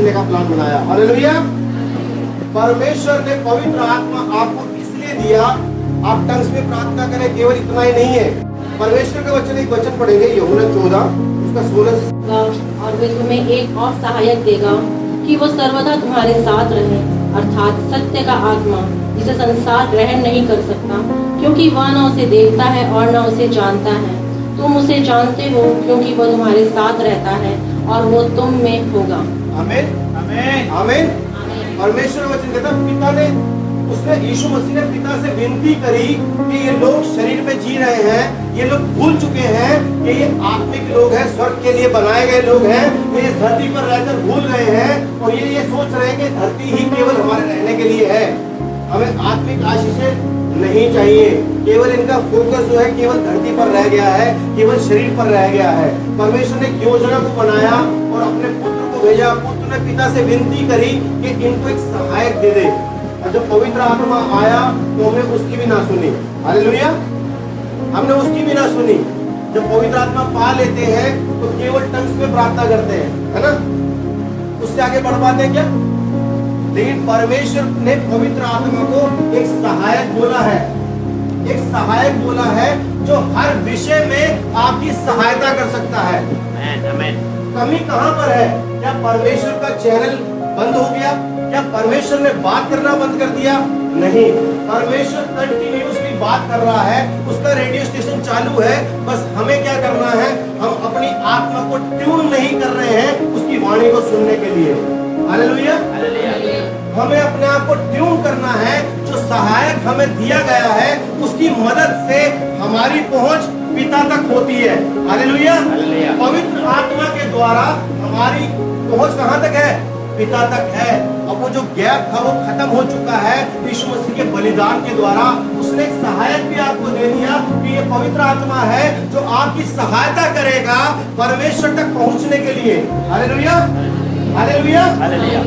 भेजने का प्लान बनाया। हालेलुया। परमेश्वर ने पवित्र आत्मा आपको इसलिए दिया, आप टंग्स में प्रार्थना करें, केवल इतना ही नहीं है। परमेश्वर के वचन, एक वचन पढ़ेंगे यूहन्ना 14 उसका 16। और वे तुम्हें एक और सहायक देगा कि वो सर्वदा तुम्हारे साथ रहे, अर्थात सत्य का आत्मा, जिसे संसार ग्रहण नहीं कर सकता, क्योंकि वह न उसे देखता है और न उसे जानता है। तुम उसे जानते हो क्योंकि वह तुम्हारे साथ रहता है और वो तुम में होगा। आमीन आमीन आमीन। परमेश्वर वचन कहता, पिता ने, उसने यीशु मसीह ने पिता से विनती करी कि ये लोग शरीर में जी रहे हैं, ये लोग भूल चुके हैं कि ये आत्मिक लोग हैं, स्वर्ग के लिए बनाए गए लोग हैं, ये इस धरती पर रहकर भूल गए हैं और ये सोच रहे हैं कि धरती ही केवल हमारे रहने के लिए है, हमें आत्मिक आशीषें नहीं चाहिए। केवल इनका फोकस जो है केवल धरती पर रह गया है, केवल शरीर पर रह गया है। परमेश्वर ने एक योजना को बनाया और अपने पुत्र को भेजा। पुत्र ने पिता से विनती करी कि इनको एक सहायक दे दे, और जब पवित्र आत्मा आया तो हमने उसकी भी ना सुनी। हालेलुया। हमने उसकी भी ना सुनी। जब पवित्र आत्मा पा लेते हैं तो केवल टंग्स में प्रार्थना करते हैं, है ना, उससे आगे बढ़ पाते हैं क्या? लेकिन परमेश्वर ने पवित्र आत्मा को एक सहायक बोला है, एक सहायक बोला है जो हर विषय में आपकी सहायता कर सकता है। कमी कहां पर है? क्या परमेश्वर का चैनल बंद हो गया? क्या परमेश्वर ने बात करना बंद कर दिया? नहीं, परमेश्वर कंटिन्यूअसली बात कर रहा है, उसका रेडियो स्टेशन चालू है। बस हमें क्या करना है? हम अपनी आत्मा को ट्यून नहीं कर रहे हैं उसकी वाणी को सुनने के लिए। हालेलुया। हमें अपने आप को ट्यून करना है, जो सहायक हमें दिया गया है उसकी मदद से हमारी पहुंच पिता तक होती है। हालेलुया। पवित्र आत्मा के द्वारा हमारी पहुंच कहां तक है? पिता तक है। अब वो जो गैप था वो खत्म हो चुका है यीशु मसीह के बलिदान के द्वारा। उसने एक सहायक भी आपको दे दिया कि ये पवित्र आत्मा है जो आपकी सहायता करेगा परमेश्वर तक पहुंचने के लिए। Hallelujah hallelujah hallelujah.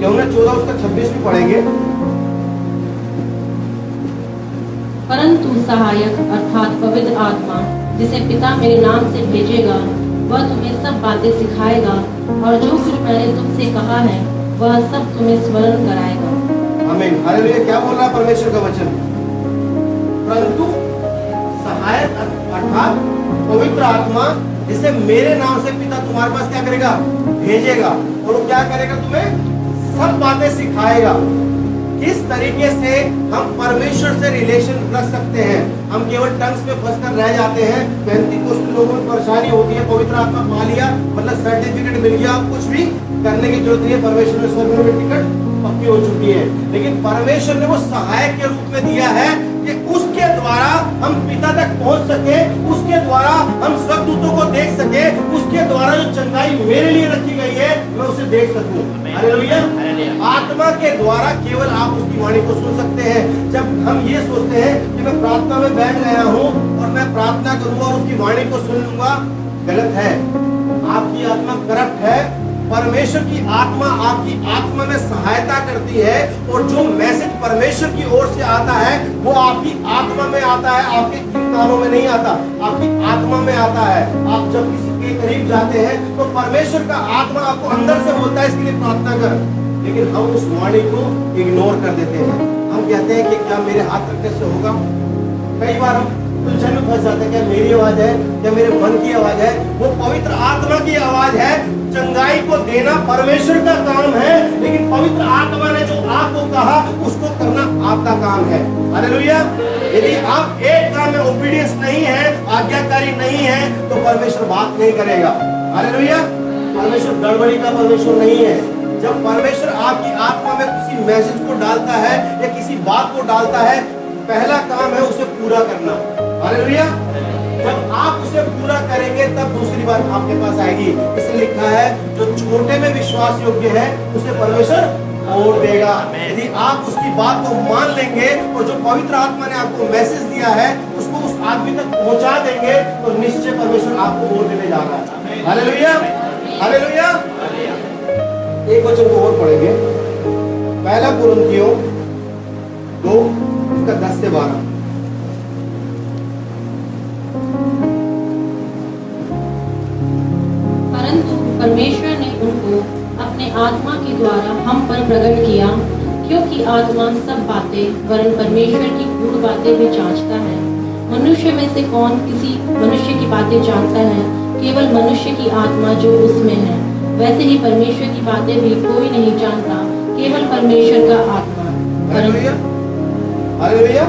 यूहन्ना 14 उसका 26 भी पढ़ेंगे। परंतु सहायक अर्थात पवित्र आत्मा, जिसे पिता मेरे नाम से भेजेगा, वह तुम्हें सब बातें सिखाएगा और जो कुछ मैंने तुमसे कहा है वह सब तुम्हें स्मरण कराएगा। आमीन हालेलुया। क्या बोल रहा है परमेश्वर का वचन? परंतु सहायक अर्थात पवित्र आत्मा, जिसे मेरे नाम से पिता तुम्हारे पास क्या करेगा? भेजेगा। और वो क्या करेगा? तुम्हें सब बातें सिखाएगा। किस तरीके से हम परमेश्वर से रिलेशन रख सकते हैं? हम केवल टंग्स में फंसकर रह जाते हैं। पेंटिकोस्ट लोगों में परेशानी होती है, पवित्र आत्मा पा लिया मतलब सर्टिफिकेट मिल गया, कुछ भी करने की जरूरत नहीं है, परमेश्वर ने स्वर्ग में टिकट पक्की हो चुकी है। लेकिन परमेश्वर ने वो सहायक के रूप में दिया है कि उसके द्वारा हम पिता तक पहुंच सके, उसके द्वारा हम स्वर्गदूतों को देख सके, उसके द्वारा जो चंगाई मेरे लिए रखी गई है मैं उसे देख सकूं। हालेलुया। आत्मा के द्वारा केवल आप उसकी वाणी को सुन सकते हैं। जब हम ये सोचते हैं कि मैं प्रार्थना में बैठ गया हूं और मैं प्रार्थना करूंगा और उसकी वाणी को सुन लूंगा, गलत है। आपकी आत्मा करप्ट है। परमेश्वर की आत्मा आपकी आत्मा में सहायता करती है और जो मैसेज परमेश्वर की ओर से आता है वो आपकी आत्मा में आता है, आपके कानों में नहीं आता, आपकी आत्मा में आता है। आप जब किसी के करीब जाते हैं तो परमेश्वर का आत्मा आपको अंदर से बोलता है इसके लिए प्रार्थना कर, लेकिन हम उस वाणी को इग्नोर कर देते हैं। हम कहते हैं कि क्या मेरे हाथ रखने से होगा? कई बार हम उलझन में फंस जाते हैं, क्या मेरी आवाज है, क्या मेरे मन की आवाज है? वो पवित्र आत्मा की आवाज है। चंगाई को देना परमेश्वर का काम है, लेकिन पवित्र आत्मा ने जो आपको कहा उसको करना आपका काम है। हालेलुया। यदि आप एक काम में ओबीडियंस नहीं है, आज्ञाकारी नहीं है, तो परमेश्वर बात नहीं करेगा। हालेलुया। परमेश्वर गड़बड़ी का परमेश्वर नहीं है। जब परमेश्वर आपकी आत्मा में किसी मैसेज को डालता है या किसी बात को डालता है, पहला काम है उसे पूरा करना। हालेलुया। जब आप उसे पूरा करेंगे तब दूसरी बात आपके पास आएगी। इसलिए लिखा है जो छोटे में विश्वास योग्य है उसे परमेश्वर और देगा। यदि आप उसकी बात को मान लेंगे और जो पवित्र आत्मा ने आपको मैसेज दिया है उसको उस आदमी तक पहुंचा देंगे तो निश्चय परमेश्वर आपको और देने जा रहा है। Hallelujah hallelujah. एक वचन को और पढ़ेंगे, पहला कुरिन्थियों 2 उसका 10 से 12। परंतु परमेश्वर ने उनको अपने आत्मा के द्वारा हम पर प्रकट किया, क्योंकि आत्मा सब बातें वरन परमेश्वर की गूढ़ बातें भी जांचता है। मनुष्य में से कौन किसी मनुष्य की बातें जानता है? केवल मनुष्य की आत्मा जो उसमें है। वैसे ही परमेश्वर की बातें भी कोई नहीं जानता, केवल परमेश्वर का आत्मा। Hallelujah, hallelujah.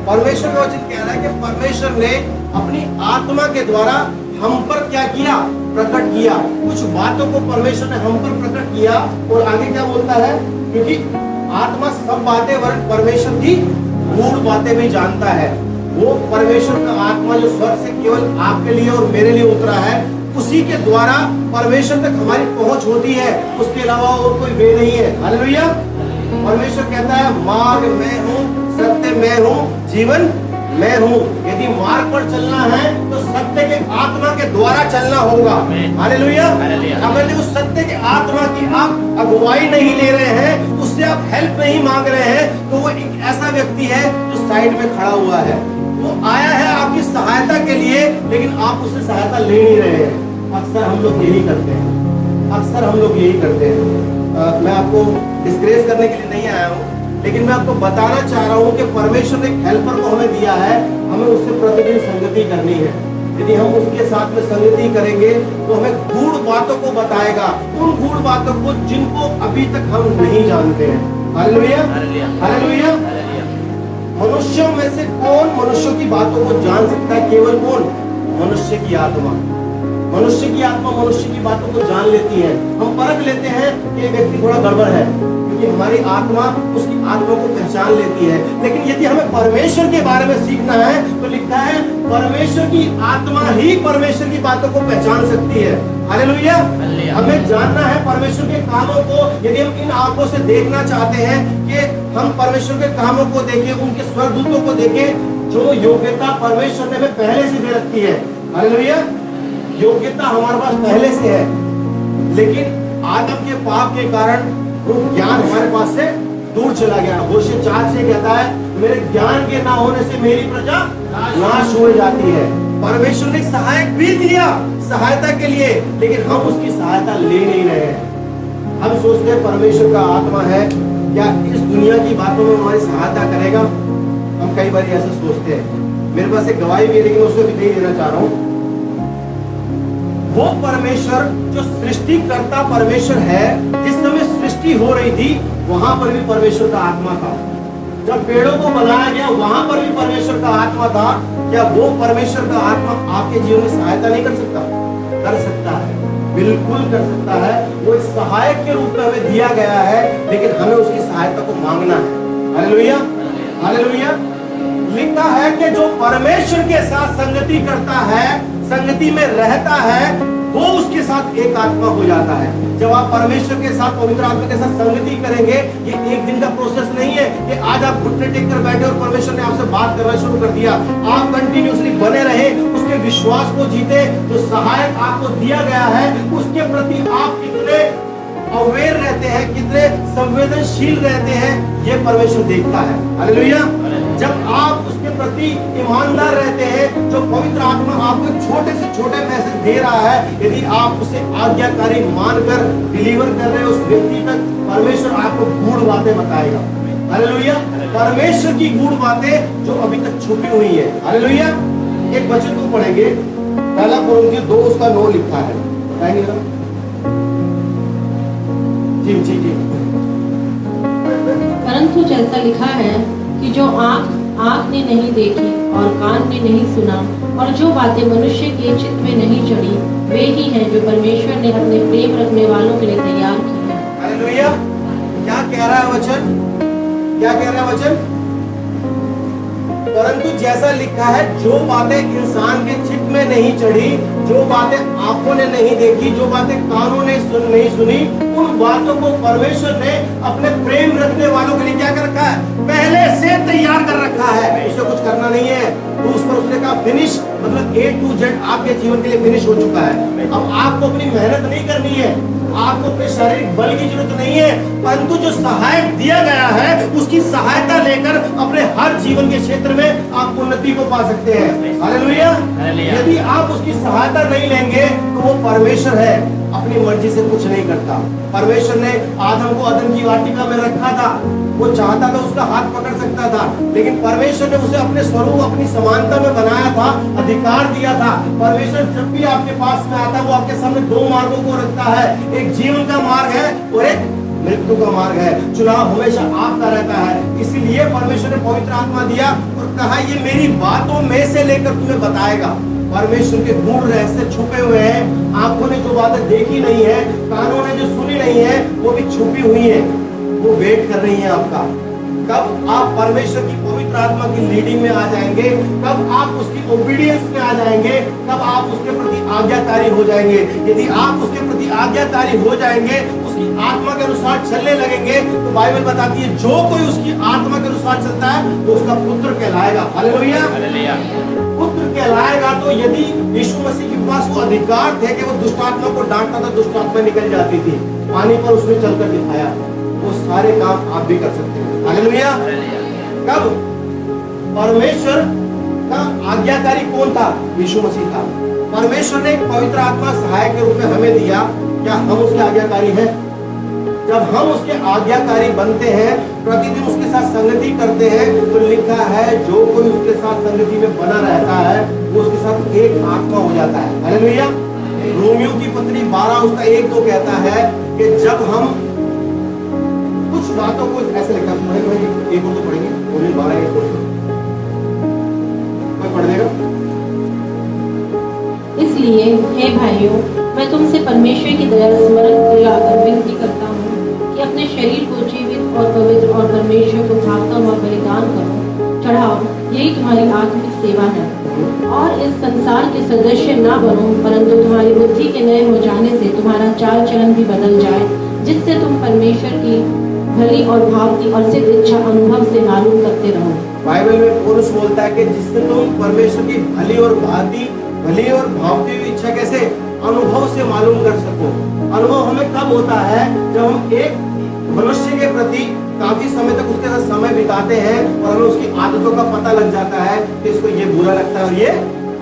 परमेश्वर का वचन कह रहा है कि परमेश्वर ने अपनी आत्मा के द्वारा हम पर क्या किया? प्रकट किया। कुछ बातों को परमेश्वर ने हम पर प्रकट किया। और आगे क्या बोलता है? क्योंकि आत्मा सब बातें वरन परमेश्वर की गूढ़ बातें भी जानता है। वो परमेश्वर का आत्मा जो स्वर्ग से केवल आपके लिए और मेरे लिए उतरा है, उसी के द्वारा परमेश्वर तक हमारी पहुंच होती है। उसके अलावा और कोई वे नहीं है। हालेलुया। परमेश्वर कहता है मार्ग मैं हूँ, सत्य मैं हूँ, जीवन मैं हूँ। यदि मार्ग पर चलना है तो सत्य के आत्मा के द्वारा चलना होगा। हालेलुया। अगर उस सत्य के आत्मा की आप अगुवाई नहीं ले रहे हैं, उससे आप हेल्प नहीं मांग रहे हैं, तो वो एक ऐसा व्यक्ति है जो साइड में खड़ा हुआ है। वो आया है आपकी सहायता के लिए, लेकिन आप उससे सहायता ले नहीं रहे हैं। अक्सर हम लोग यही करते हैं, अक्सर हम लोग यही करते हैं। मैं आपको डिस्करेज करने के लिए नहीं आया हूँ, लेकिन मैं आपको बताना चाह रहा हूँ कि परमेश्वर ने एक हेल्पर को हमें दिया है, हमें उससे प्रतिदिन संगति करनी है। यदि हम उसके साथ में संगति करेंगे तो हमें गूढ़ बातों को बताएगा, उन गूढ़ बातों को जिनको अभी तक हम नहीं जानते हैं। Hallelujah, hallelujah. मनुष्यों में से कौन मनुष्यों की बातों को जान सकता है? केवल कौन? मनुष्य की आत्मा। मनुष्य की आत्मा मनुष्य की बातों को जान लेती है। हम परख लेते हैं कि व्यक्ति थोड़ा गड़बड़ है, क्योंकि हमारी आत्मा उसकी आत्मा को पहचान लेती है। लेकिन यदि हमें परमेश्वर के बारे में सीखना है तो लिखा है परमेश्वर की आत्मा ही परमेश्वर की बातों को पहचान सकती है। हालेलुया। हमें जानना है परमेश्वर के कामों को। यदि हम इन आंखों से देखना चाहते हैं कि हम परमेश्वर के कामों को देखें, उनके स्वर्गदूतों को देखें, जो योग्यता परमेश्वर ने हमें पहले से दे रखी है। हालेलुया। योग्यता हमारे पास पहले से है, लेकिन आदम के पाप के कारण वो ज्ञान हमारे पास से दूर चला गया। होशे 4 से कहता है मेरे ज्ञान के ना होने से मेरी प्रजा नाश हो जाती है। परमेश्वर ने सहायक भी दिया सहायता के लिए, लेकिन हम उसकी सहायता ले नहीं रहे हैं। हम सोचते हैं परमेश्वर का आत्मा है, क्या इस दुनिया की बातों में हमारी सहायता करेगा? हम कई बार ऐसा सोचते हैं। मेरे पास एक गवाही भी है, लेकिन उसको भी नहीं देना चाह रहा हूँ। वो परमेश्वर जो सृष्टिकर्ता परमेश्वर है, जिस समय सृष्टि हो रही थी वहां पर भी परमेश्वर का आत्मा था। जब पेड़ों को बनाया गया वहां पर भी परमेश्वर का आत्मा था। क्या वो परमेश्वर का आत्मा आपके जीवन में सहायता नहीं कर सकता? कर सकता है, बिल्कुल कर सकता है। वो एक सहायक के रूप में हमें दिया गया है, लेकिन हमें उसकी सहायता को मांगना है। Hallelujah, hallelujah. लिखा है कि जो परमेश्वर के साथ संगति करता है, संगति में रहता है, वो उसके साथ एक आत्मा हो जाता है। जब आप परमेश्वर के साथ, पवित्र आत्मा के साथ संगति करेंगे, ये एक दिन का प्रोसेस नहीं है कि आज आप घुटने टेक कर बैठे और परमेश्वर ने आपसे बात करना शुरू कर दिया। आप कंटिन्यूसली बने रहे, उसके विश्वास को जीते। जो सहायक आपको दिया गया है उसके प्रति आप कितने अवेयर रहते हैं, कितने संवेदनशील रहते हैं, ये परमेश्वर देखता है। हालेलुया। जब आप उसके प्रति ईमानदार रहते हैं, जो पवित्र आत्मा आपको छोटे से छोटे मैसेज दे रहा है, यदि आप उसे आज्ञाकारी मानकर डिलीवर कर रहे हैं उस व्यक्ति तक, परमेश्वर आपको गूढ़ बातें बताएगा। हालेलुया। परमेश्वर की गूढ़ बातें जो अभी तक छुपी हुई है। हालेलुया। एक वचन को पढ़ेंगे, पहला कोरिन्थियों 2 उसका 9 लिखा है, बताएंगे ना? जी जी जी। परंतु जैसा लिखा है कि जो आँख ने नहीं देखी और कान ने नहीं सुना और जो बातें मनुष्य के चित्त में नहीं चढ़ी, वे ही हैं जो परमेश्वर ने अपने प्रेम रखने वालों के लिए तैयार की है। हालेलुया। क्या कह रहा है वचन? क्या कह रहा है वचन? परंतु जैसा लिखा है, जो बातें इंसान के चित्त में नहीं चढ़ी, जो बातें आंखों ने नहीं देखी, जो बातें कानों ने नहीं सुनी, उन बातों को परमेश्वर ने अपने प्रेम रखने वालों के लिए क्या कर रखा है? पहले से तैयार कर रखा है। इसे कुछ करना नहीं है। तो उस पर उसने कहा फिनिश, मतलब A to Z आपके जीवन के लिए फिनिश हो चुका है। अब आपको अपनी मेहनत नहीं करनी है, आपको अपने शारीरिक बल की जरूरत नहीं है, परंतु जो सहायक दिया गया है उसकी सहायता लेकर अपने हर जीवन के क्षेत्र में आप उन्नति को पा सकते हैं। हालेलुया। यदि आप उसकी सहायता नहीं लेंगे तो वो परमेश्वर है अपनी मर्जी से कुछ नहीं करता। परमेश्वर ने आदम को अदन की वाटिका में रखा था, वो चाहता था उसका हाथ पकड़ सकता था, लेकिन परमेश्वर ने उसे अपने स्वरूप अपनी समानता में बनाया था, अधिकार दिया था। परमेश्वर जब भी आपके पास में आता है वो आपके सामने दो मार्गों को रखता है, एक जीवन का मार्ग है और एक मृत्यु का मार्ग है। चुनाव हमेशा आपका रहता है। इसीलिए परमेश्वर ने पवित्र आत्मा दिया और कहा ये मेरी बातों में से लेकर तुम्हें बताएगा। परमेश्वर के गूढ़ रहस्य छुपे हुए हैं, आंखों ने जो बातें देखी नहीं है, कानों ने जो सुनी नहीं है, वो भी छुपी हुई है, वो वेट कर रही है आपका। कब आप परमेश्वर की पवित्र आत्मा की लीडिंग में आ जाएंगे, कब आप उसकी ओबीडियंस में आ जाएंगे, कब आप उसके प्रति आज्ञाकारी हो जाएंगे। यदि आप उसके प्रति आज्ञाकारी हो जाएंगे, उसकी आत्मा के अनुसार चलने लगेंगे, तो बाइबल बताती है जो कोई उसकी आत्मा के अनुसार चलता है वो उसका पुत्र कहलाएगा। हालेलुया, पुत्र कहलाएगा। तो यदि यीशु मसीह के पास वो अधिकार थे कि वो दुष्ट आत्मा को डांटता था, दुष्ट आत्मा निकल जाती थी, पानी पर उसने चलकर दिखाया, वो सारे काम आप भी कर सकते हैं। हालेलुया। कब परमेश्वर का आज्ञाकारी कौन था? यीशु मसीह था। परमेश्वर ने पवित्र आत्मा सहायक के रूप में हमें दिया, क्या हम उसके आज्ञाकारी हैं? जब हम उसके आज्ञाकारी बनते हैं, प्रतिदिन उसके साथ संगति करते हैं, तो लिखा है जो कोई उसके साथ संगति में बना रहता है वो उसके साथ एक आत्मा हो जाता है। हालेलुया। रोमियो की पत्री 12 उसका 1-2 कहता है कि जब हम कुछ बातों को ऐसे लिखा, पढ़ेंगे एक और तो पढ़ेंगे, रोमियो 12:1 कोई पढ़ देगा? इसलिए हे भाइयों, मैं तुमसे परमेश्वर की दया स्मरण कराकर विनती करता हूँ कि अपने शरीर को जीवित और पवित्र और परमेश्वर को भावता हुआ बलिदान करो, चढ़ाओ, यही तुम्हारी आत्मिक सेवा है। और इस संसार के सदस्य ना बनो, परंतु तुम्हारी बुद्धि के नए हो जाने से तुम्हारा चाल चलन भी बदल जाए, जिससे तुम परमेश्वर की भली और भावती और सिद्ध इच्छा अनुभव से मालूम करते रहो। बाइबल में पौलुस बोलता है कि जिससे तुम परमेश्वर की भली और भावती हुई इच्छा कैसे अनुभव से मालूम कर सको। अनुभव हमें कब होता है? जब हम एक मनुष्य के प्रति काफी समय तक उसके साथ समय बिताते हैं और हमें उसकी आदतों का पता लग जाता है कि इसको ये बुरा लगता है और ये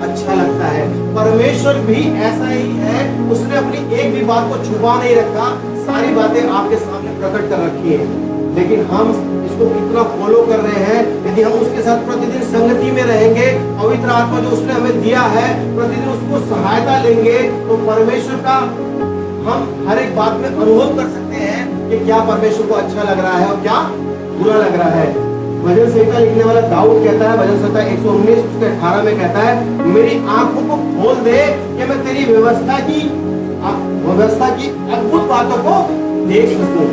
अच्छा लगता है। परमेश्वर भी ऐसा ही है, उसने अपनी एक भी बात को छुपा नहीं रखा, सारी बातें आपके सामने प्रकट कर रखी है। लेकिन हम इसको कितना फॉलो कर रहे हैं? यदि हम उसके साथ प्रतिदिन संगति में रहेंगे, पवित्र आत्मा जो उसने हमें दिया है, प्रतिदिन उसको सहायता लेंगे, तो परमेश्वर का हम हर एक बात में अनुभव कर सकते हैं कि क्या परमेश्वर को अच्छा लग रहा है और क्या बुरा लग रहा है। भजन संहिता लिखने वाला दाऊद कहता है, भजन संहिता 119 उसके 18 में कहता है, मेरी आंखों को खोल दे कि मैं तेरी व्यवस्था की अद्भुत बातों को देख सकूं।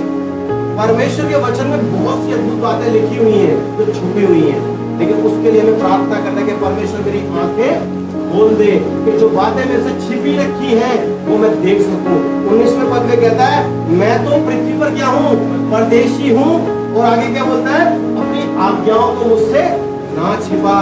परमेश्वर के वचन में बहुत सी अद्भुत बातें लिखी हुई हैं जो छुपी हुई हैं, लेकिन उसके लिए हमें प्रार्थना करना है कि परमेश्वर मेरी आंखें खोल दे कि जो बातें मेरे से छिपी रखी हैं वो मैं देख सकूं। 19वें पद में कहता है, मैं तो पृथ्वी पर क्या हूँ? परदेशी हूँ। और आगे क्या बोलता है? अपनी आज्ञाओं को मुझसे ना छिपा।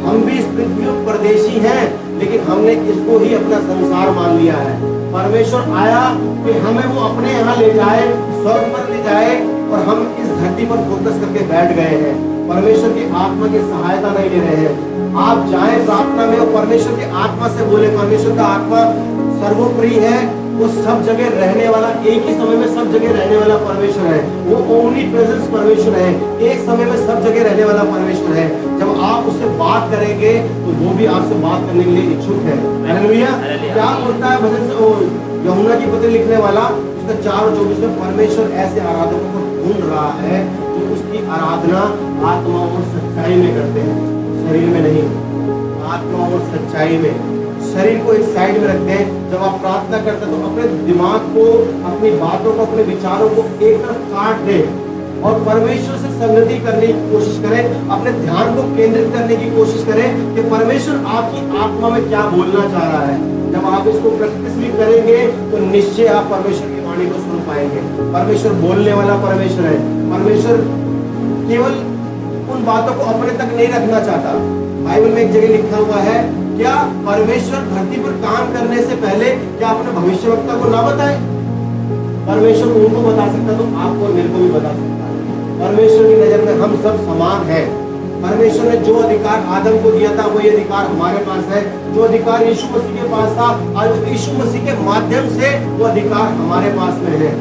हम भी इस पृथ्वी पर परदेशी हैं, लेकिन हमने इसको ही अपना संसार मान लिया है। परमेश्वर आया कि हमें वो अपने यहाँ ले जाए, स्वर्ग पर ले जाए, और हम इस धरती पर फोकस करके बैठ गए हैं। परमेश्वर की आत्मा की सहायता नहीं ले रहे हैं। आप जाएं प्रार्थना में और परमेश्वर की आत्मा से बोले। परमेश्वर का आत्मा सर्वोपरि है, वो सब जगह रहने वाला, एक ही समय में सब जगह रहने वाला परमेश्वर है। वो ओमनी प्रेजेंस परमेश्वर है, एक समय में सब जगह रहने वाला परमेश्वर है। जब आप उससे बात करेंगे तो वो भी आपसे बात करने के लिए इच्छुक है। हालेलुया। क्या बोलता है भजन से यूहन्ना की पत्री लिखने वाला, उसका 4:24 में, परमेश्वर ऐसे आराधकों को ढूंढ रहा है जो उसकी आराधना आत्मा और सच्चाई में करते हैं, शरीर में नहीं, आत्मा और सच्चाई में। शरीर को एक साइड में रखते हैं। जब आप प्रार्थना करते हैं तो अपने दिमाग को, अपनी बातों को, अपने विचारों को एक तरफ काट दें और परमेश्वर से संगति करने की कोशिश करें। अपने ध्यान को केंद्रित करने की कोशिश करें कि परमेश्वर आपकी आत्मा में क्या बोलना चाह रहा है। जब आप इसको प्रैक्टिस भी करेंगे तो निश्चय आप परमेश्वर की वाणी को सुन पाएंगे। परमेश्वर बोलने वाला परमेश्वर है। परमेश्वर केवल उन बातों को अपने तक नहीं रखना चाहता। बाइबल में एक जगह लिखा हुआ है, क्या परमेश्वर धरती पर काम करने से पहले क्या अपने भविष्यवक्ता को ना बताए? परमेश्वर उनको बता सकता तो आपको और मेरे को भी बता सकता है। परमेश्वर की नजर में हम सब समान हैं। परमेश्वर ने जो अधिकार आदम को दिया था वही अधिकार हमारे पास है। जो अधिकार यीशु मसीह के पास था, आज यीशु मसीह के माध्यम से वो अधिकार हमारे पास में है।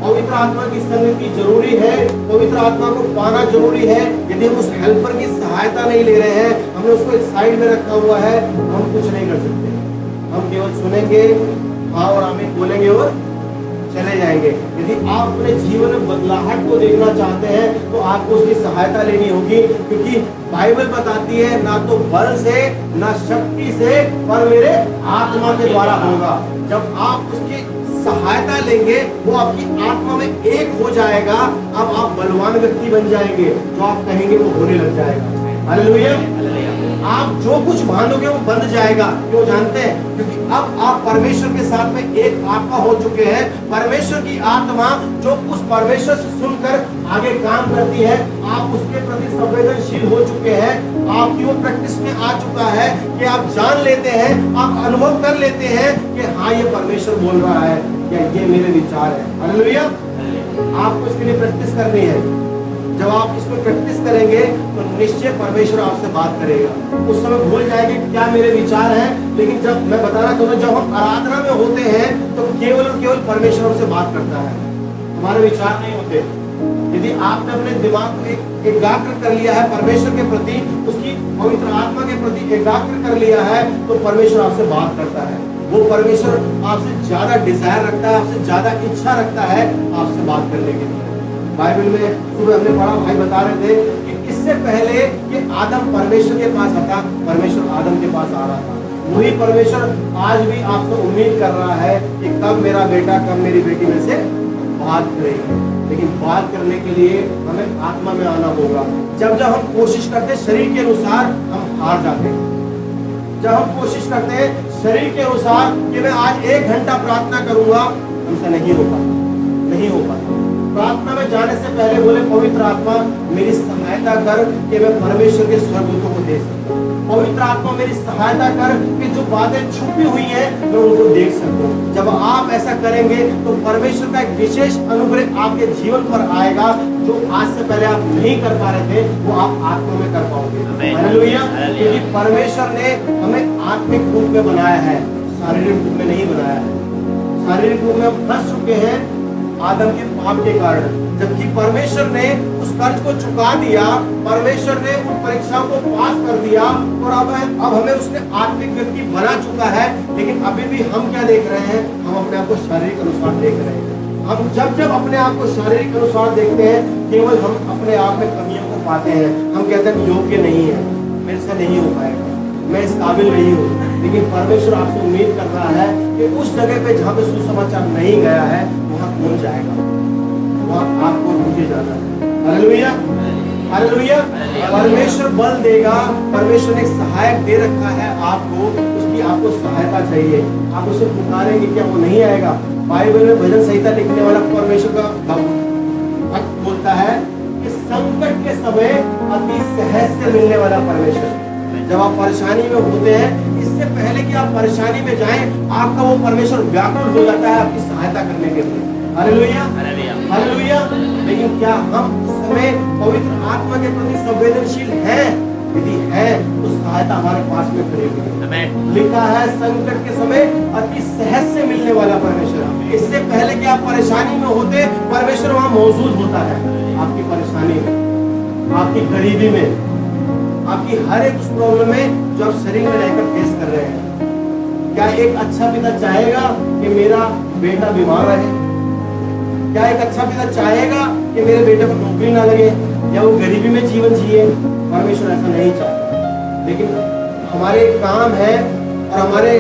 पवित्र आत्मा की संगति जरूरी है, पवित्र आत्मा को पाना जरूरी है। यदि हम उस हेल्पर की सहायता नहीं ले रहे हैं, हमने उसको एक साइड में रखा हुआ है, हम कुछ नहीं कर सकते। हम केवल सुनेंगे, हाँ और आमीन बोलेंगे और चले जाएंगे। यदि आप अपने जीवन में बदलाहट को देखना चाहते हैं तो आपको उसकी सहायता लेनी होगी, क्योंकि बाइबल बताती है ना तो बल से ना शक्ति से पर मेरे आत्मा के द्वारा होगा। जब आप उसकी सहायता लेंगे वो आपकी आत्मा में एक हो जाएगा। अब आप बलवान व्यक्ति बन जाएंगे, जो आप कहेंगे वो होने लग जाएगा। हालेलुया। आप जो कुछ मानोगे वो बंध जाएगा। क्यों जानते हैं? क्योंकि अब आप परमेश्वर के साथ में एक आत्मा हो चुके हैं। परमेश्वर की आत्मा जो उस परमेश्वर से सुनकर आगे काम करती है, आप उसके प्रति संवेदनशील हो चुके हैं। आपकी वो प्रैक्टिस में आ चुका है कि आप जान लेते हैं, आप अनुभव कर लेते हैं कि हाँ ये परमेश्वर बोल रहा है या ये मेरे विचार है। हालेलुया। आपको इसके लिए प्रैक्टिस करनी है। जब आप इसमें प्रैक्टिस करेंगे तो निश्चय परमेश्वर आपसे बात करेगा। उस समय भूल जाएंगे क्या मेरे विचार हैं, लेकिन जब मैं बताना चाहूँगा, जब हम आराधना में होते हैं तो केवल और केवल परमेश्वर हमसे बात करता है, हमारे विचार नहीं होते। यदि आपने अपने दिमाग को एकाग्र कर लिया है परमेश्वर के प्रति, उसकी पवित्र आत्मा के प्रति एकाग्र कर लिया है, तो परमेश्वर आपसे बात करता है। वो परमेश्वर आपसे ज्यादा डिजायर रखता है, आपसे ज्यादा इच्छा रखता है आपसे बात करने के लिए। बाइबल में सुबह हमने पढ़ा, भाई बता रहे थे कि इससे पहले कि आदम परमेश्वर के पास आता, परमेश्वर आदम के पास आ रहा था। वही परमेश्वर आज भी आपसे उम्मीद कर रहा है कि कब मेरा बेटा, कब मेरी बेटी में से बात करेगी। लेकिन बात करने के लिए हमें आत्मा में आना होगा। जब जब हम कोशिश करते हैं शरीर के अनुसार, हम हार जाते हैं। जब हम कोशिश करते हैं शरीर के अनुसार कि मैं आज 1 घंटा प्रार्थना करूंगा, हमसे नहीं हो पाता, नहीं हो पाता। प्रार्थना में जाने से पहले बोले पवित्र आत्मा मेरी सहायता कर कि मैं परमेश्वर के स्वर्गदूतों को देख सकूं। पवित्र आत्मा मेरी सहायता कर कि जो बातें छुपी हुई हैं मैं उनको देख सकूं। जब आप ऐसा करेंगे तो परमेश्वर का एक विशेष अनुग्रह आपके जीवन पर आएगा, जो आज से पहले आप नहीं कर पा रहे थे, वो आप आत्मा में कर पाओगे। हालेलुया। क्योंकि परमेश्वर ने हमें आत्मिक रूप में बनाया है, शारीरिक रूप में नहीं बनाया है। शारीरिक रूप में हम फंस चुके हैं आदम के पाप के कारण, जबकि परमेश्वर ने उस कर्ज को चुका दिया, परमेश्वर ने उन परीक्षाओं को पास कर दिया और अब हमें उसने आत्मिक व्यक्ति बना चुका है। लेकिन अभी भी हम क्या देख रहे हैं? हम अपने आप को शारीरिक अनुसार देख रहे हैं। हम जब अपने आप को शारीरिक अनुसार देखते हैं, केवल हम अपने आप में कमियों को पाते हैं। हम कहते हैं योग्य नहीं है, मेरे से नहीं हो पाएगा, मैं इस काबिल नहीं हूँ। लेकिन परमेश्वर आपसे उम्मीद कर रहा है कि उस जगह पे जहाँ पे सुसमाचार नहीं गया है, वहाँ कौन जाएगा, वहाँ आपको मुझे जाना है। Hallelujah, hallelujah. परमेश्वर बल देगा। परमेश्वर ने एक सहायक दे रखा है आपको, उसकी आपको सहायता चाहिए। आप उसे पुकारेंगे क्या वो नहीं आएगा? बाइबल में भजन संहिता लिखने वाला परमेश्वर का भक्त बोलता है कि संकट के समय अति सहज से मिलने वाला परमेश्वर। जब आप परेशानी में होते हैं, इससे पहले कि आप परेशानी में जाएं, आपका वो परमेश्वर व्याकुल हो जाता है आपकी सहायता करने के लिए। Hallelujah, hallelujah. लेकिन क्या हम उस समय पवित्र आत्मा के प्रति संवेदनशील हैं? यदि है तो सहायता हमारे पास में खड़ी है। लिखा है संकट के समय अति सहज से मिलने वाला परमेश्वर। इससे पहले कि आप परेशानी में होते, परमेश्वर वहां मौजूद होता है आपकी परेशानी में, आपकी गरीबी में, आपकी हर एक उस प्रॉब्लम में जो आप शरीर में रहकर फेस कर रहे हैं। क्या एक अच्छा पिता चाहेगा कि मेरा बेटा बीमार रहे? क्या एक अच्छा पिता चाहेगा कि मेरे बेटे को नौकरी ना लगे या वो गरीबी में जीवन जिए? परमेश्वर ऐसा नहीं चाहता। लेकिन हमारे काम है और हमारे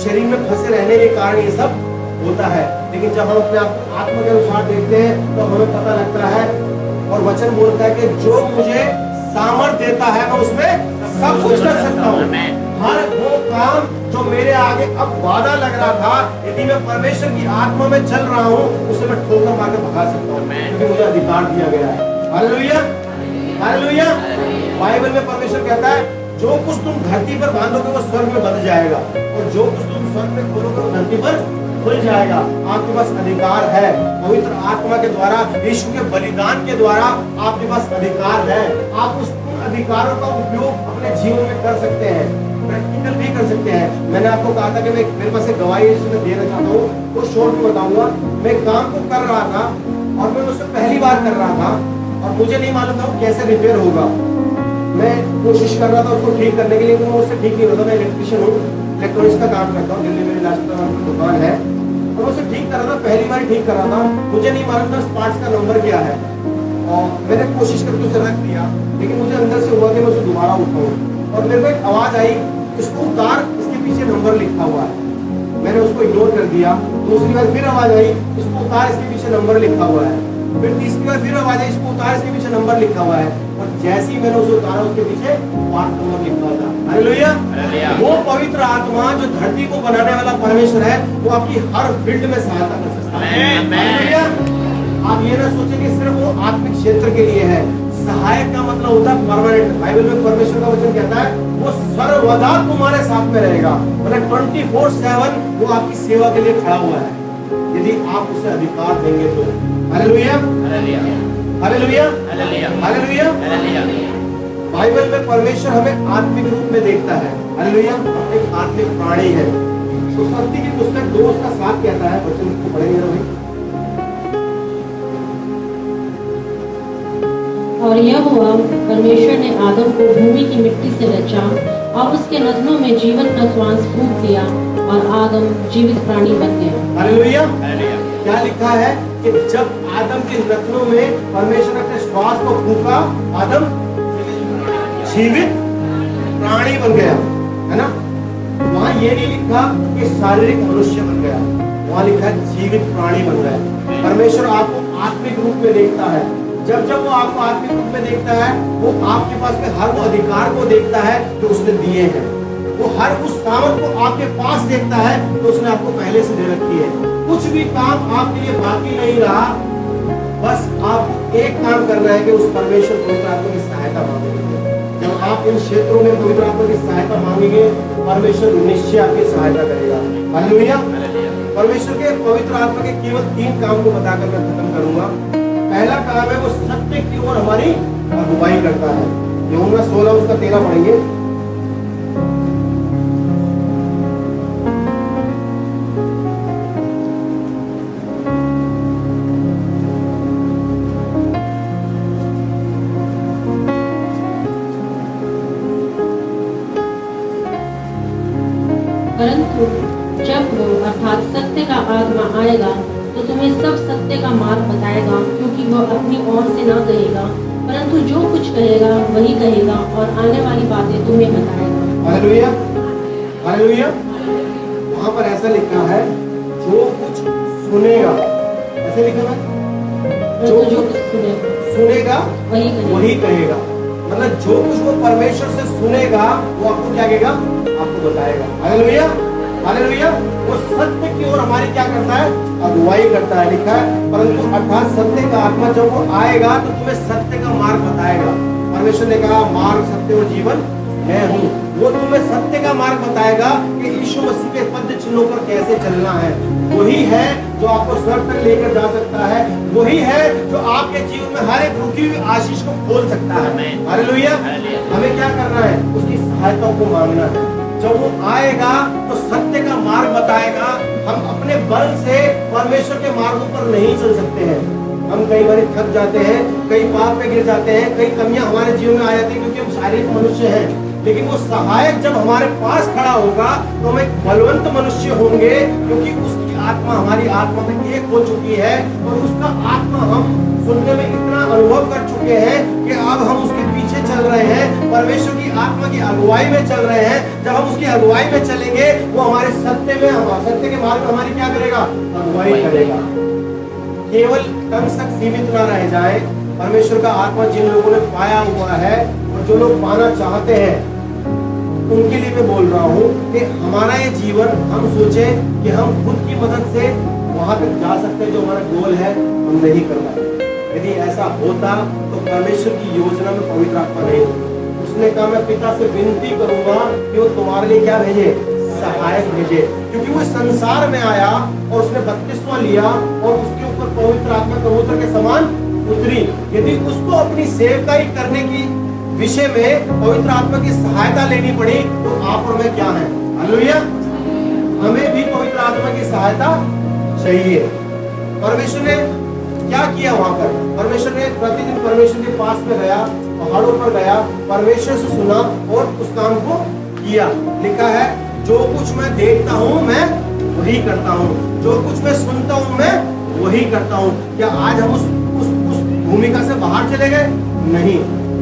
शरीर में फंसे रहने के कारण ये सब होता है। लेकिन जब हम अपने आप को आत्मा के अनुसार देखते हैं तो हमें पता लगता है, और वचन बोलता है कि जो मुझे सामर्थ्य देता है मैं उसमें सब कुछ कर सकता हूँ। हर वो काम जो मेरे आगे अब बाधा लग रहा था, यदि मैं परमेश्वर की आत्मा में चल रहा हूँ, उसे मैं ठोकर मार के भगा सकता हूँ, क्योंकि मुझे अधिकार दिया गया है। Hallelujah, hallelujah. बाइबल में परमेश्वर कहता है जो कुछ तुम धरती पर बांधोगे वो स्वर्ग में बंध जाएगा, और जो कुछ तुम स्वर्ग में खोलोगे वो धरती पर खुल जाएगा। आपके पास अधिकार है पवित्र आत्मा के द्वारा, यीशु के बलिदान के द्वारा आपके पास अधिकार है। आप उस अधिकारों का उपयोग अपने जीवन में कर सकते हैं, प्रैक्टिकल भी कर सकते हैं। मैंने आपको कहा था कि मेरे पास एक गवाही है जिसमें देना चाहता हूँ, वो शॉर्ट में बताऊंगा। मैं काम को कर रहा था और मैं उससे पहली बार कर रहा था और मुझे नहीं मालूम था वो कैसे रिपेयर होगा। मैं कोशिश कर रहा था उसको ठीक करने के लिए, तो मुझसे ठीक नहीं होता। मैं इलेक्ट्रिशियन हूँ, इलेक्ट्रॉनिक्स का काम करता हूँ, दिल्ली में लाजपत दुकान है। और मैं उसे ठीक कर रहा था, पहली बार ठीक कर रहा था, मुझे नहीं मालूम था पार्ट्स का नंबर क्या है। और मैंने कोशिश करके उसे रख दिया, लेकिन मुझे अंदर से हुआ कि मैं उसे दोबारा उठाऊं और मेरे को एक आवाज आई, इसको उतार, इसके पीछे नंबर लिखा हुआ है। मैंने उसको इग्नोर कर दिया। दूसरी बार फिर आवाज आई, इसको उतार, इसके पीछे नंबर लिखा हुआ है। फिर तीसरी बार फिर आवाज आई, इसको उतार, इसके पीछे नंबर लिखा हुआ है। और जैसे ही मैंने उसे उतारा, उसके पीछे पार्ट नंबर लिखा था। हालेलुया। वो पवित्र आत्मा जो धरती को बनाने वाला परमेश्वर है, वो आपकी हर फील्ड में सहायता कर सकता है। हालेलुया। आप ये ना सोचें कि सिर्फ वो आत्मिक क्षेत्र के लिए है। सहायक का मतलब होता है परमानेंट। बाइबल में परमेश्वर का वचन कहता है वो सर्वदा तुम्हारे साथ में रहेगा, मतलब 24/7 वो आपकी सेवा के लिए खड़ा हुआ है, यदि आप उसे अधिकार देंगे तो। Hallelujah, hallelujah, hallelujah. बाइबल में परमेश्वर हमें आत्मिक रूप में देखता है। हालेलुया। एक आत्मिक प्राणी है। उत्पत्ति की पुस्तक 2:7 कहता है, वचन को पढ़ेंगे ना भाई। और यह हुआ, परमेश्वर ने आदम को भूमि की मिट्टी से रचा और उसके नथनों में जीवन का श्वास फूंक दिया और आदम जीवित प्राणी बन गया। हालेलुया। क्या लिखा है कि जब आदम के नथनों में परमेश्वर ने अपने श्वास को फूंका, आदम जीवित प्राणी बन गया, है ना। वहां ये नहीं लिखा कि शारीरिक मनुष्य बन गया, वहां लिखा जीवित प्राणी बन गया। परमेश्वर आपको आत्मिक रूप में देखता है। जब जब वो आपको आत्मिक रूप में देखता है, वो आपके पास में हर वो अधिकार को देखता है जो उसने दिए हैं। वो हर उस सामर्थ को आपके पास देखता है तो उसने आपको पहले से दे रखी है। कुछ भी काम आपके लिए बाकी नहीं रहा, बस आपको एक काम करना है कि उस परमेश्वर पवित्र आत्मा की सहायता मांगेंगे। जब आप इन क्षेत्रों में पवित्र आत्मा की सहायता मांगेंगे, परमेश्वर निश्चय आपकी सहायता करेगा। हालेलुया। परमेश्वर के पवित्र आत्मा के केवल 3 काम को बताकर मैं खत्म करूंगा। पहला काम है वो सत्य की ओर हमारी अगुवाई करता है। यूहन्ना 16 उसका 13 पढ़ेंगे। परंतु जब वो अर्थात सत्य का आत्मा आएगा तो तुम्हें सब सत्य का मार्ग बताएगा, क्योंकि वह अपनी ओर से न कहेगा, परंतु जो कुछ कहेगा वही कहेगा और आने वाली बातें तुम्हें बताएगा। Hallelujah, hallelujah. वहां पर ऐसा लिखा है जो कुछ सुनेगा, ऐसे लिखा है जो कुछ सुनेगा वही कहेगा। मतलब जो कुछ वो परमेश्वर से सुनेगा वो आपको क्या कहेगा, आपको बताएगा। Hallelujah, hallelujah. वो सत्य की ओर हमारी क्या करता है, अगुवाई करता है। लिखा है परंतु अर्थात सत्य का आत्मा जब वो आएगा तो तुम्हें सत्य का मार्ग बताएगा। परमेश्वर ने कहा मार्ग, सत्य और जीवन मैं हूँ। वो तुम्हें सत्य का मार्ग बताएगा कि यीशु मसीह के पद चिन्हों पर कैसे चलना है। वही है जो आपको स्वर्ग तक लेकर जा सकता है। वही है जो आपके जीवन में हर एक रुकी हुई आशीष को खोल सकता है। हालेलुया। हमें क्या करना है, उसकी सहायता को मांगना है। जब वो आएगा तो सत्य का मार्ग बताएगा। हम अपने बल से परमेश्वर के मार्गों पर नहीं चल सकते हैं। हम कई बार थक जाते हैं, कई पाप में गिर जाते हैं, कई कमियां हमारे जीवन में आ जाती है क्योंकि हम शारीरिक मनुष्य हैं। लेकिन वो सहायक जब हमारे पास खड़ा होगा तो हम एक बलवंत मनुष्य होंगे, क्योंकि उसकी आत्मा हमारी आत्मा में एक हो चुकी है और उसका आत्मा हम सुनने में इतना अनुभव कर चुके हैं कि अब हम उसके पीछे चल रहे हैं, परमेश्वर की आत्मा की अगुवाई में चल रहे हैं। जब हम उसकी अगुवाई में चलेंगे, वो हमारे सत्य के मार्ग में हमारी क्या करेगा, अगुवाई करेगा। केवल तंग तक सीमित ना रह जाए। परमेश्वर का आत्मा जिन लोगों ने पाया हुआ है और जो लोग पाना चाहते हैं, उनके लिए मैं बोल रहा हूँ कि हमारा ये जीवन हम सोचे कि हम खुद की मदद से वहां तक जा सकते हैं जो हमारा गोल है, हम नहीं कर पाए। यदि ऐसा होता तो परमेश्वर की योजना में पवित्र आत्मा नहीं होती। उसने कहा मैं पिता से विनती करूंगा कि वो तुम्हारे लिए क्या भेजे, सहायक भेजे, क्योंकि वो संसार में आया और उसने बपतिस्मा लिया और उसके ऊपर पवित्र आत्मा कबूतर के समान उतरी। यदि उसको अपनी सेवकाई करने की विषय में पवित्र आत्मा की सहायता लेनी पड़ी तो आप और मैं क्या है? हालेलुया। हमें भी पवित्र आत्मा की सहायता चाहिए। परमेश्वर ने क्या किया वहां पर? परमेश्वर ने प्रतिदिन परमेश्वर के पास में गया, पहाड़ों पर गया, परमेश्वर से सुना और उस काम को किया। लिखा है जो कुछ मैं देखता हूं मैं वही करता हूं, जो कुछ मैं सुनता हूं मैं वही करता हूं। क्या आज हम उस भूमिका से बाहर चले गए? नहीं।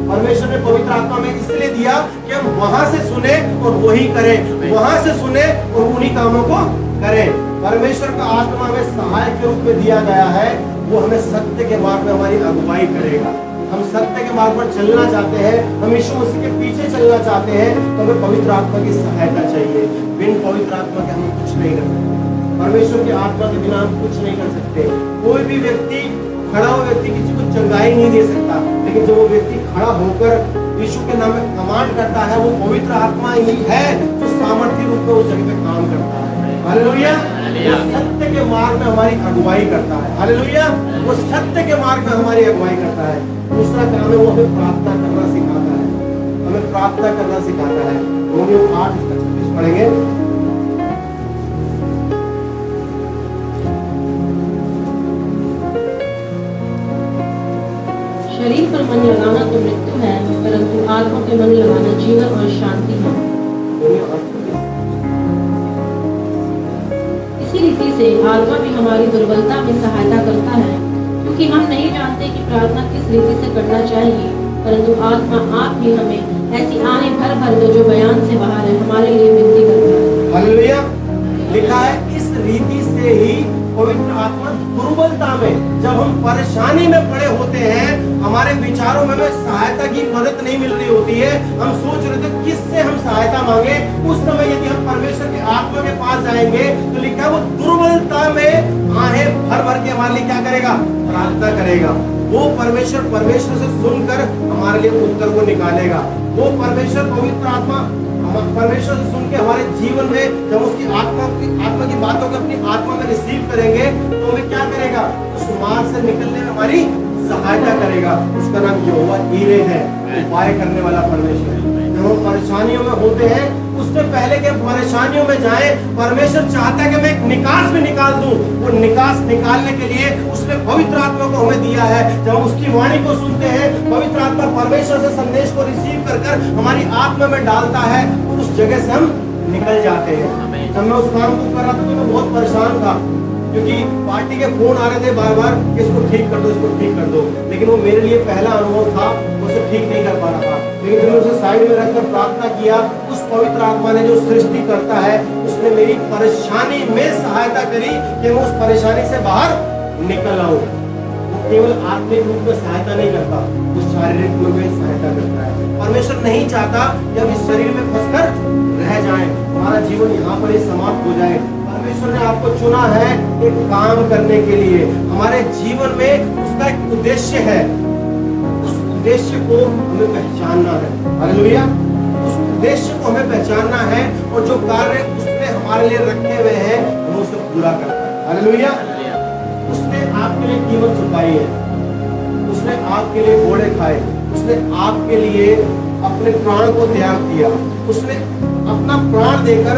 परमेश्वर ने पवित्र आत्मा में इसलिए दिया कि हम वहां से सुने और वही करें, वहां से सुने और उन्हीं कामों को करें। परमेश्वर का आत्मा हमें सहायक के रूप में दिया गया है, वो हमें सत्य के मार्ग में हमारी अगुवाई करेगा। हम सत्य के मार्ग पर चलना चाहते हैं, हम यीशु मसीह के पीछे चलना चाहते हैं, तो हमें पवित्र आत्मा की सहायता चाहिए। बिन पवित्र आत्मा के हम कुछ नहीं कर सकते। परमेश्वर की आत्मा के बिना हम कुछ नहीं कर सकते। कोई भी व्यक्ति, खड़ा हुआ व्यक्ति किसी को चंगाई नहीं दे सकता, लेकिन जो वो व्यक्ति खड़ा होकर यीशु के नाम में कमांड करता है, वो पवित्र आत्मा ही है जो सामर्थ्य रूप में उस जगह पे काम करता है। हालेलुया। वो सत्य के मार्ग में हमारी अगुवाई करता है। हालेलुया। वो सत्य के मार्ग में हमारी अगुवाई करता है। दूसरा काम है वो हमें प्रार्थना करना सिखाता है, हमें प्रार्थना करना सिखाता है। रोमियो 8:36 पढ़ेंगे। शरीर पर मन लगाना तो मृत्यु है, परंतु आत्मा पे मन लगाना जीवन और शांति है। इसी रीति से आत्मा भी हमारी दुर्बलता में सहायता करता है, क्योंकि हम नहीं जानते कि प्रार्थना किस रीति से करना चाहिए, परंतु आत्मा आप ही हमें ऐसी आने भर भर दो जो बयान से बाहर है, हमारे लिए विनती करता है। हालेलुया। लिखा है इस रीति से ही पवित्र आत्मा दुर्बलता में, जब हम परेशानी में पड़े होते हैं, हमारे विचारों में हमें सहायता की मदद नहीं मिल रही होती है, हम सोच रहे थे किससे हम सहायता मांगे, उस समय यदि हम परमेश्वर के आत्मा के पास जाएंगे तो लिखा है वो दुर्बलता में आहें भर भर के हमारे लिए क्या करेगा? प्रार्थना करेगा। वो परमेश्वर से सुनकर हमारे लिए उत्तर को निकालेगा। वो परमेश्वर पवित्र आत्मा परमेश्वर से सुन के हमारे जीवन में जब उसकी आत्मा की बातों को अपनी आत्मा में रिसीव करेंगे तो हमें क्या करेगा? उस मार्ग से निकलने में हमारी सहायता करेगा। उसका नाम यहोवा ईरे है, उपाय करने वाला परमेश्वर। जब हम परेशानियों में होते हैं, उससे पहले कि परेशानियों में जाएं, परमेश्वर चाहता है कि मैं एक निकास भी निकाल दूं। वो निकास निकालने के लिए उसने पवित्र आत्मा को हमें दिया है। जब हम उसकी वाणी को सुनते हैं, पवित्र आत्मा परमेश्वर से संदेश को रिसीव कर हमारी आत्मा में डालता है, तो उस जगह से हम निकल जाते हैं। जब मैं उस काम को कर रहा था तो मैं बहुत परेशान था, क्योंकि पार्टी के फोन आ रहे थे बार बार कि इसको ठीक कर दो, इसको ठीक कर दो, लेकिन वो मेरे लिए पहला अनुभव था, उसे ठीक नहीं कर पा रहा था। लेकिन जब उसे साइड में रखकर प्रार्थना किया, उस पवित्र आत्मा ने जो सृष्टि करता है, उसने मेरी परेशानी में सहायता करी कि मैं उस परेशानी से बाहर निकल आऊं। वो केवल आत्मिक रूप में सहायता नहीं करता, वो शारीरिक रूप में सहायता करता है। परमेश्वर नहीं चाहता कि हम इस शरीर में फंसकर रह जाएं, हमारा जीवन यहाँ पर ही समाप्त हो जाए। परमेश्वर ने आपको चुना है एक काम करने के लिए। हमारे जीवन में उसका एक उद्देश्य है, उस उद्देश्य को हमें पहचानना है। हालेलुया। उस उद्देश्य को हमें पहचानना है और जो कार्य उसने हमारे लिए रखे हुए हैं हम उसे पूरा करना है। हालेलुया। उसने आपके लिए कीमत चुकाई है, उसने आपके लिए घोड़े खाए, उसने आपके लिए अपने प्राण को त्याग दिया, उसने अपना प्राण देकर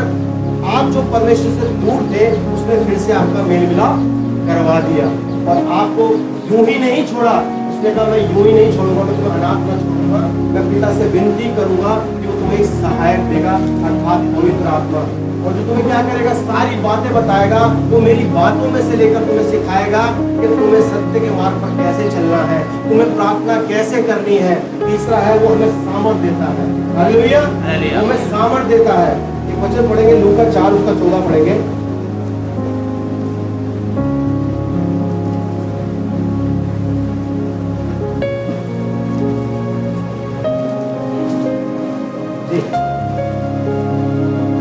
आप जो परमेश्वर से दूर थे उसने फिर से आपका मेल मिलाप करवा दिया और आपको यूं ही नहीं छोड़ा। उसने कहा मैं यूं ही नहीं छोड़ूंगा, मैं तुम्हें अनाथ न छोड़ूंगा, मैं पिता से विनती करूंगा कि वो तुम्हें एक सहायक देगा, अर्थात पवित्र आत्मा, और जो तुम्हें क्या करेगा? सारी बातें बताएगा। वो मेरी बातों में से लेकर तुम्हें सिखाएगा कि तुम्हें सत्य के मार्ग पर कैसे चलना है, तुम्हें प्रार्थना कैसे करनी है। तीसरा है वो हमें सामर्थ देता है। हालेलुया। हमें सामर्थ देता है। एक वचन पढ़ेंगे लूका 4 उसका 14 पढ़ेंगे।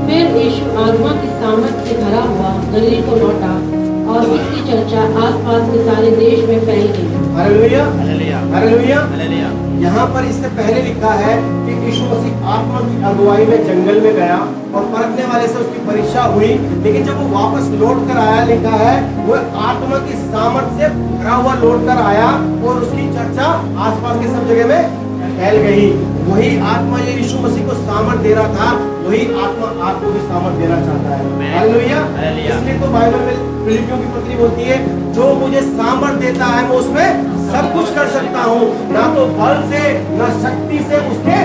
फिर यीशु आत्मा की सामर्थ से भरा हुआ गलील को लौटा और उसकी चर्चा आसपास के सारे देश में फैल गई। हालेलुया। हालेलुया। हालेलुया। यहाँ पर इससे पहले लिखा है कि यीशु मसीह आत्मा की अगुवाई में जंगल में गया और परखने वाले से उसकी परीक्षा हुई, लेकिन जब वो वापस लौट कर आया, लिखा है वो आत्मा की सामर्थ से भरा हुआ लौट कर आया और उसकी चर्चा आसपास के सब जगह में फैल गई। वही आत्मा जो यीशु मसीह को सामर्थ दे रहा था, वही आत्मा आपको भी सामर्थ देना चाहता है। हालेलुया। इसलिए तो बाइबल में फिलिपियों की पत्री बोलती है, जो मुझे सामर्थ देता है मैं उसमें सब कुछ कर सकता हूँ, ना तो बल से ना शक्ति से, उसके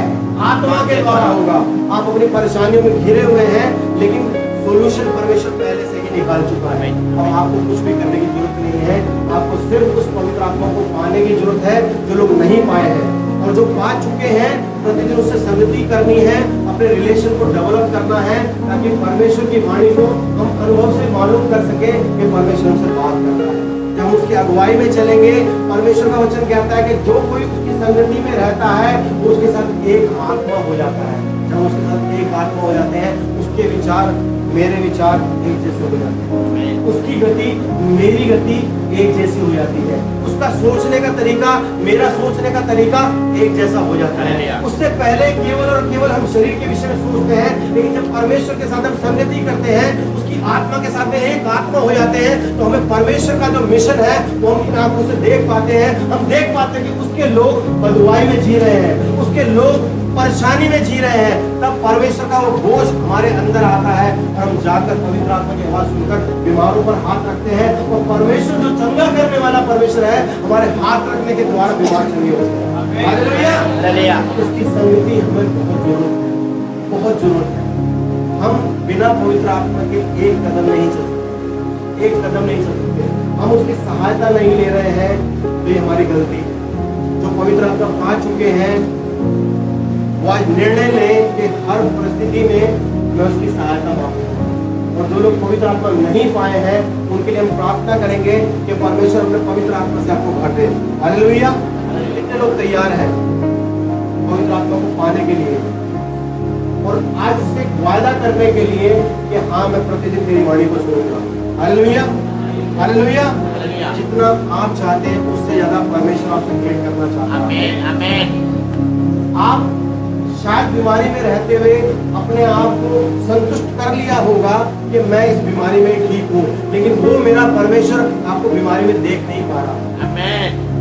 आत्मा के द्वारा होगा। आप अपनी परेशानियों में घिरे हुए हैं, लेकिन सोल्यूशन परमेश्वर पहले से ही निकाल चुका है और आपको कुछ भी करने की जरूरत नहीं है। आपको सिर्फ उस पवित्र आत्मा को पाने की जरूरत है जो लोग नहीं पाए हैं, और जो पा चुके हैं प्रतिदिन उससे संगति करनी है, अपने रिलेशन को डेवलप करना है, ताकि परमेश्वर की वाणी को हम अनुभव से मालूम कर सके कि परमेश्वर हमसे बात कर रहा है। जब हम उसकी अगुवाई में चलेंगे, परमेश्वर का वचन कहता है कि जो कोई उसकी संगति में रहता है वो उसके साथ एक आत्मा हो जाता है। जब उसके साथ एक आत्मा हो जाते हैं, उसके विचार मेरे विचार एक जैसे हो जाते हैं, उसकी गति मेरी गति एक जैसी हो जाती है, उसका सोचने का तरीका मेरा सोचने का तरीका एक जैसा हो जाता है। उससे पहले केवल और केवल हम शरीर के विषय में सोचते हैं, लेकिन जब परमेश्वर के साथ हम संगति करते हैं, उसकी आत्मा के साथ में एक आत्मा हो जाते हैं, तो हमें परमेश्वर का जो मिशन है वो हम इन आंखों से देख पाते हैं। हम देख पाते हैं कि उसके लोग बदुआई में जी रहे हैं, उसके लोग परेशानी में जी रहे हैं। तब परमेश्वर का वो बोझ हमारे अंदर आता है और हम जाकर पवित्र आत्मा की आवाज सुनकर बीमारों पर हाथ रखते हैं, और परमेश्वर जो चंगा करने वाला परमेश्वर है, हमारे हाथ रखने के द्वारा बीमार चंगे होते हैं। हालेलुया। उसकी संगति हमें बहुत जरूरत है, बहुत जरूरत है। हम बिना पवित्र आत्मा के एक कदम नहीं चल सकते, एक कदम नहीं चल सकते। हम उसकी सहायता नहीं ले रहे हैं, तो ये हमारी गलती है। जो पवित्र आत्मा पा चुके हैं वो आज निर्णय लें कि हर परिस्थिति में मैं उसकी सहायता मांगूंगा, और जो लोग पवित्र आत्मा नहीं पाए हैं उनके लिए हम प्रार्थना करेंगे कि परमेश्वर अपने पवित्र आत्मा से आपको भर दे। हालेलुया। कितने लोग तैयार हैं पवित्र आत्मा को पाने के लिए और आज से वायदा करने के लिए कि हाँ मैं प्रतिदिन तेरी वाणी को सुनूंगा। हालेलुया। हालेलुया। जितना आप चाहते हैं उससे ज्यादा परमेश्वर आपसे भेंट करना चाहता है। आप शायद बीमारी में रहते हुए अपने आप को संतुष्ट कर लिया होगा कि मैं इस बीमारी में ठीक हूँ, लेकिन वो मेरा परमेश्वर आपको बीमारी में देख नहीं पा रहा।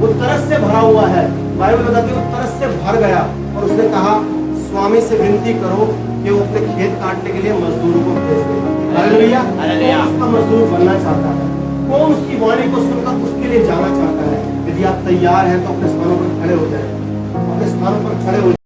वो तरस से भरा हुआ है। बाइबल बताती है वो तरस से भर गया, और उसने कहा स्वामी से विनती करो कि वो अपने खेत काटने के लिए मजदूरों को भेज दे। हालेलुया। कौन उसका मजदूर बनना चाहता है? कौन उसकी वाणी को सुनकर उसके लिए जाना चाहता है? यदि आप तैयार हैं तो अपने स्थानों पर खड़े हो जाए, अपने स्थानों पर खड़े हो